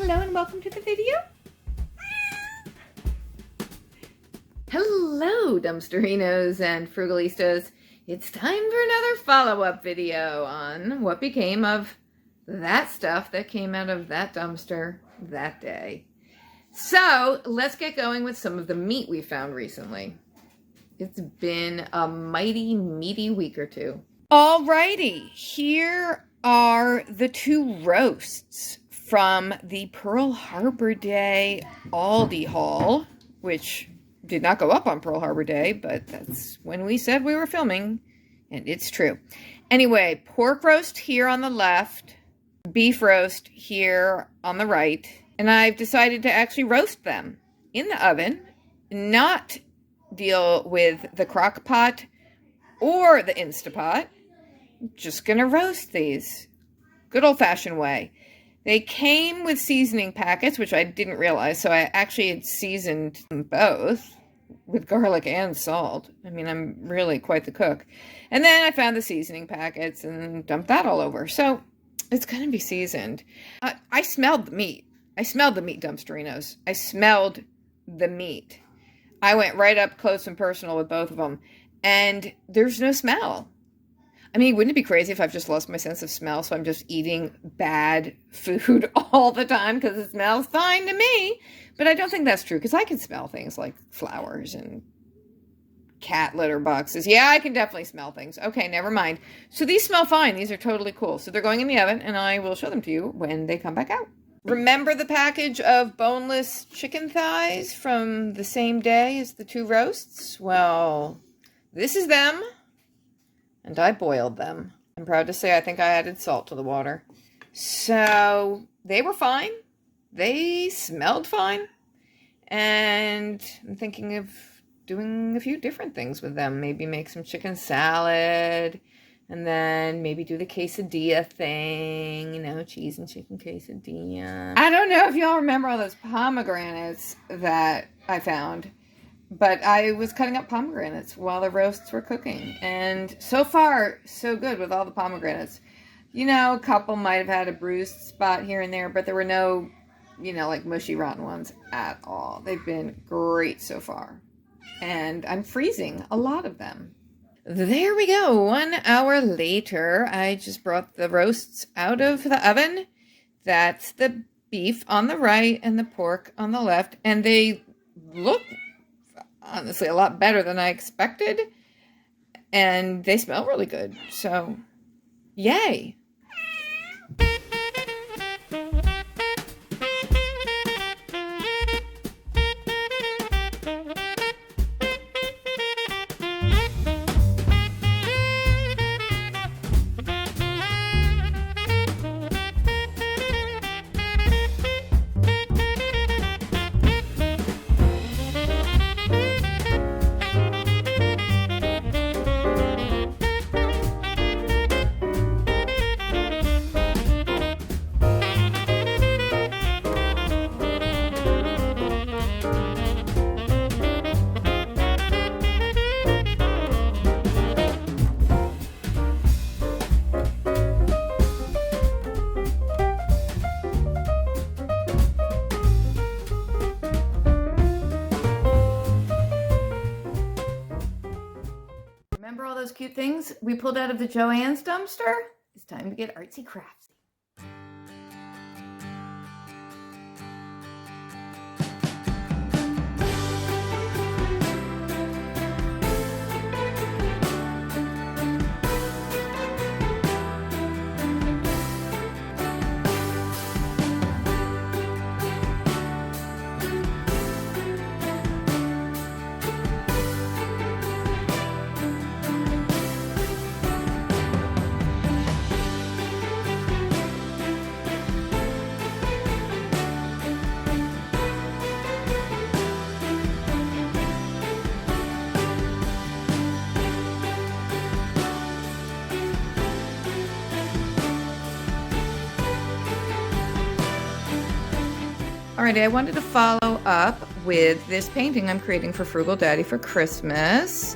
Hello and welcome to the video. Hello, dumpsterinos and frugalistas. It's time for another follow-up video on what became of that stuff that came out of that dumpster that day. So let's get going with some of the meat we found recently. It's been a mighty meaty week or two. Alrighty, here are the two roasts from the Pearl Harbor Day Aldi haul, which did not go up on Pearl Harbor Day, but that's when we said we were filming, and it's true. Anyway, pork roast here on the left, beef roast here on the right, and I've decided to actually roast them in the oven, not deal with the crock pot or the Instapot. Just gonna roast these. Good old-fashioned way. They came with seasoning packets, which I didn't realize, so I actually had seasoned them both with garlic and salt. I mean, I'm really quite the cook. And then I found the seasoning packets and dumped that all over. So it's going to be seasoned. I smelled the meat. I smelled the meat, dumpsterinos. I smelled the meat. I went right up close and personal with both of them. And there's no smell. I mean, wouldn't it be crazy if I've just lost my sense of smell, so I'm just eating bad food all the time because it smells fine to me? But I don't think that's true, because I can smell things like flowers and cat litter boxes. Yeah, I can definitely smell things. Okay, never mind. So these smell fine. These are totally cool. So they're going in the oven, and I will show them to you when they come back out. Remember the package of boneless chicken thighs from the same day as the two roasts? Well, this is them. And I boiled them. I'm proud to say I think I added salt to the water. So they were fine. They smelled fine. And I'm thinking of doing a few different things with them. Maybe make some chicken salad. And then maybe do the quesadilla thing. You know, cheese and chicken quesadilla. I don't know if y'all remember all those pomegranates that I found. But I was cutting up pomegranates while the roasts were cooking. And so far, so good with all the pomegranates. You know, a couple might have had a bruised spot here and there, but there were no, like mushy, rotten ones at all. They've been great so far. And I'm freezing a lot of them. There we go. 1 hour later, I just brought the roasts out of the oven. That's the beef on the right and the pork on the left. And they look honestly a lot better than I expected, and they smell really good, so yay. Remember all those cute things we pulled out of the Joann's dumpster? It's time to get artsy craftsy. Alrighty, I wanted to follow up with this painting I'm creating for Frugal Daddy for Christmas.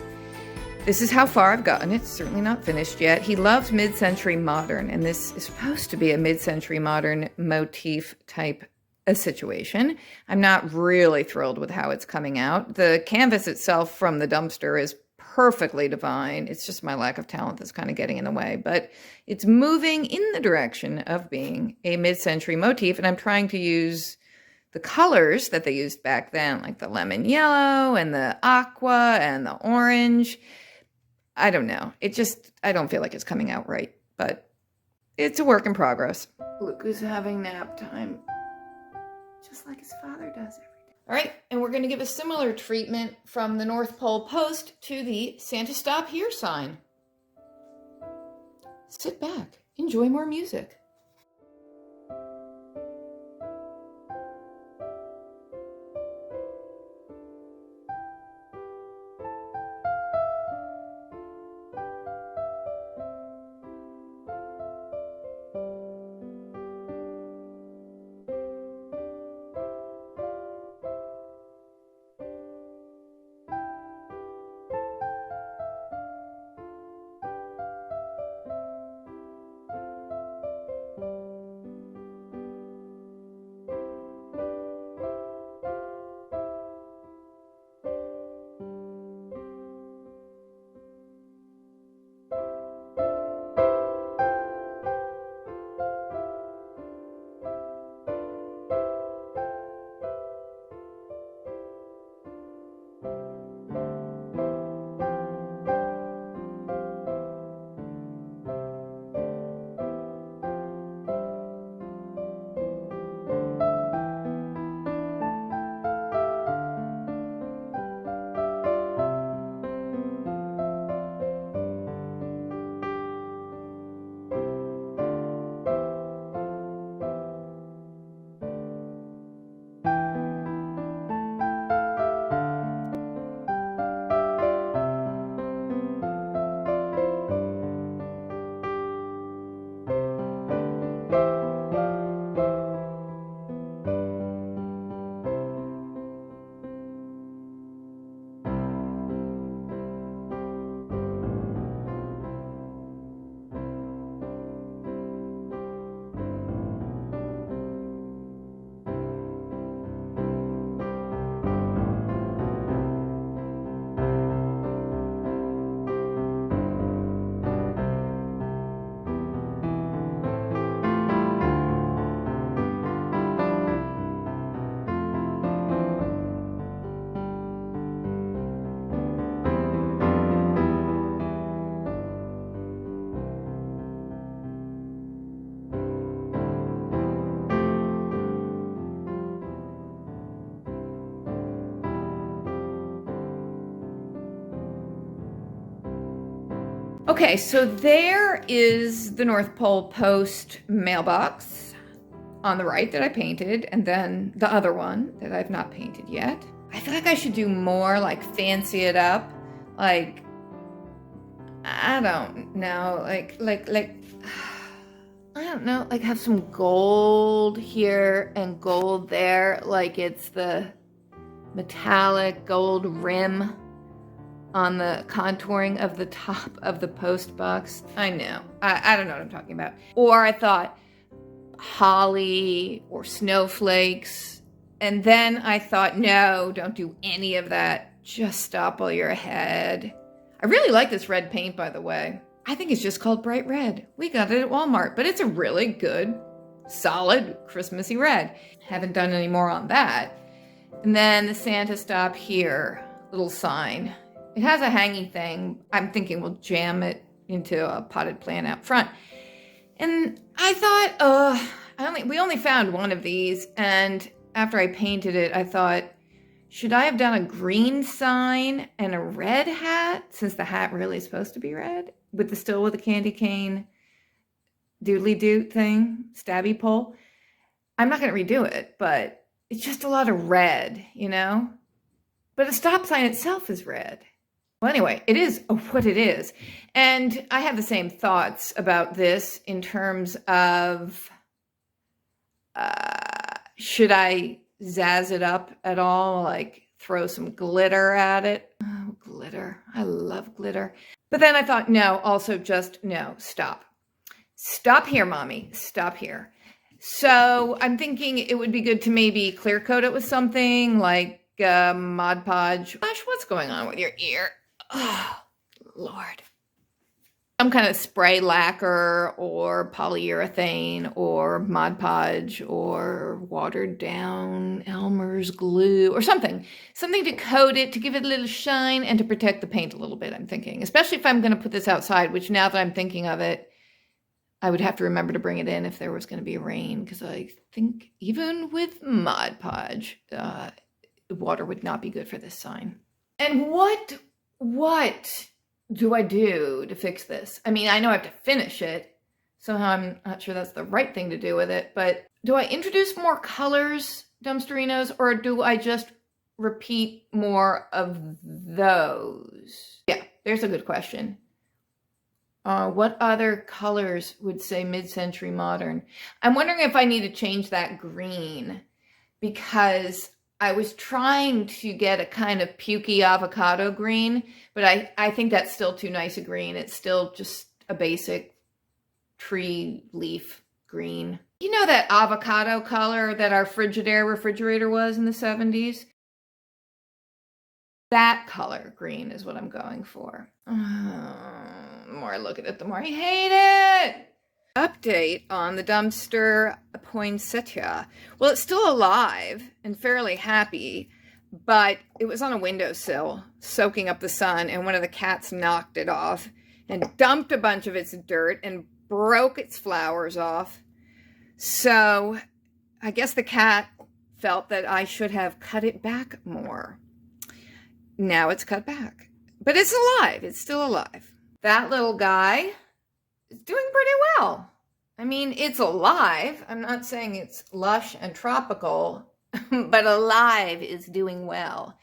This is how far I've gotten. It's certainly not finished yet. He loves mid-century modern, and this is supposed to be a mid-century modern motif type a situation. I'm not really thrilled with how it's coming out. The canvas itself from the dumpster is perfectly divine. It's just my lack of talent that's kind of getting in the way, but it's moving in the direction of being a mid-century motif, and I'm trying to use the colors that they used back then, like the lemon yellow and the aqua and the orange. I don't know. I don't feel like it's coming out right, but it's a work in progress. Look who's having nap time, just like his father does every day. All right, and we're going to give a similar treatment from the North Pole post to the Santa Stop Here sign. Sit back, enjoy more music. Okay, so there is the North Pole post mailbox on the right that I painted, and then the other one that I've not painted yet. I feel like I should do more, like fancy it up, like, I don't know, like, I don't know, like have some gold here and gold there, like it's the metallic gold rim on the contouring of the top of the post box. I know. I don't know what I'm talking about. Or I thought holly or snowflakes. And then I thought, no, don't do any of that. Just stopple your head. I really like this red paint, by the way. I think it's just called Bright Red. We got it at Walmart, but it's a really good, solid Christmassy red. Haven't done any more on that. And then the Santa Stop Here little sign. It has a hanging thing. I'm thinking we'll jam it into a potted plant out front. And I thought, we only found one of these. And after I painted it, I thought, should I have done a green sign and a red hat, since the hat really is supposed to be red, with the candy cane doodly doo thing, stabby pole? I'm not going to redo it, but it's just a lot of red, you know? But the stop sign itself is red. Well, anyway, it is what it is. And I have the same thoughts about this in terms of, should I zazz it up at all? Like throw some glitter at it? Oh, glitter. I love glitter. But then I thought, no, also just, no, stop. Stop here, Mommy. Stop here. So I'm thinking it would be good to maybe clear coat it with something like Mod Podge. Gosh, what's going on with your ear? Oh, Lord. Some kind of spray lacquer or polyurethane or Mod Podge or watered down Elmer's glue or something. Something to coat it, to give it a little shine and to protect the paint a little bit, I'm thinking. Especially if I'm going to put this outside, which now that I'm thinking of it, I would have to remember to bring it in if there was going to be rain, because I think even with Mod Podge, water would not be good for this sign. And what do I do to fix this? I mean, I know I have to finish it. Somehow I'm not sure that's the right thing to do with it, but do I introduce more colors, Dumpsterinos, or do I just repeat more of those? Yeah, there's a good question. What other colors would say mid-century modern? I'm wondering if I need to change that green, because I was trying to get a kind of pukey avocado green, but I think that's still too nice a green. It's still just a basic tree leaf green. You know that avocado color that our Frigidaire refrigerator was in the 70s? That color green is what I'm going for. The more I look at it, the more I hate it. Update on the dumpster poinsettia. Well, it's still alive and fairly happy, but it was on a windowsill soaking up the sun, and one of the cats knocked it off and dumped a bunch of its dirt and broke its flowers off. So I guess the cat felt that I should have cut it back more. Now it's cut back, but it's alive. It's still alive. That little guy is doing pretty well. I mean, it's alive. I'm not saying it's lush and tropical, but alive is doing well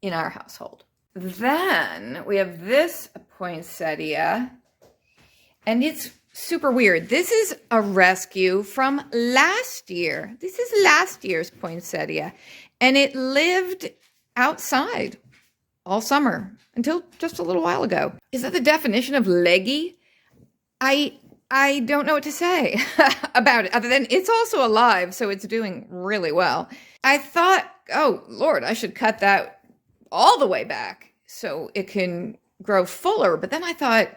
in our household. Then we have this poinsettia, and it's super weird. This is a rescue from last year. This is last year's poinsettia, and it lived outside all summer until just a little while ago. Is that the definition of leggy? I don't know what to say about it, other than it's also alive, so it's doing really well. I thought, oh Lord, I should cut that all the way back so it can grow fuller. But then I thought,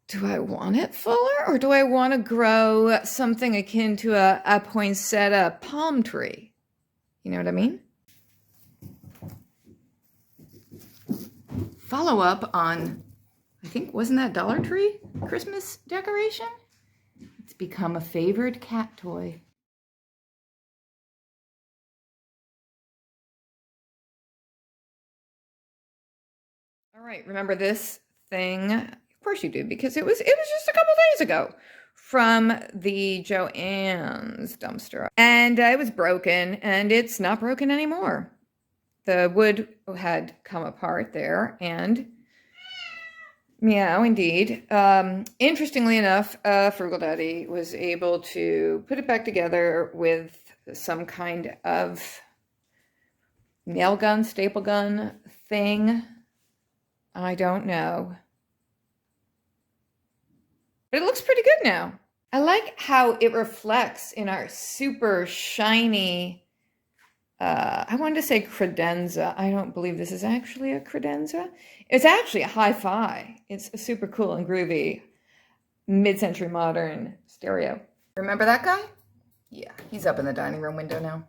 do I want it fuller, or do I want to grow something akin to a poinsettia palm tree? You know what I mean? Follow up on, I think, wasn't that Dollar Tree Christmas decoration? It's become a favored cat toy. All right, remember this thing? Of course you do, because it was just a couple days ago from the Joann's dumpster. And it was broken, and it's not broken anymore. The wood had come apart there, and meow, indeed. Interestingly enough, Frugal Daddy was able to put it back together with some kind of nail gun, staple gun thing. I don't know. But it looks pretty good now. I like how it reflects in our super shiny, I wanted to say credenza. I don't believe this is actually a credenza. It's actually a hi-fi. It's a super cool and groovy mid-century modern stereo. Remember that guy? Yeah, he's up in the dining room window now.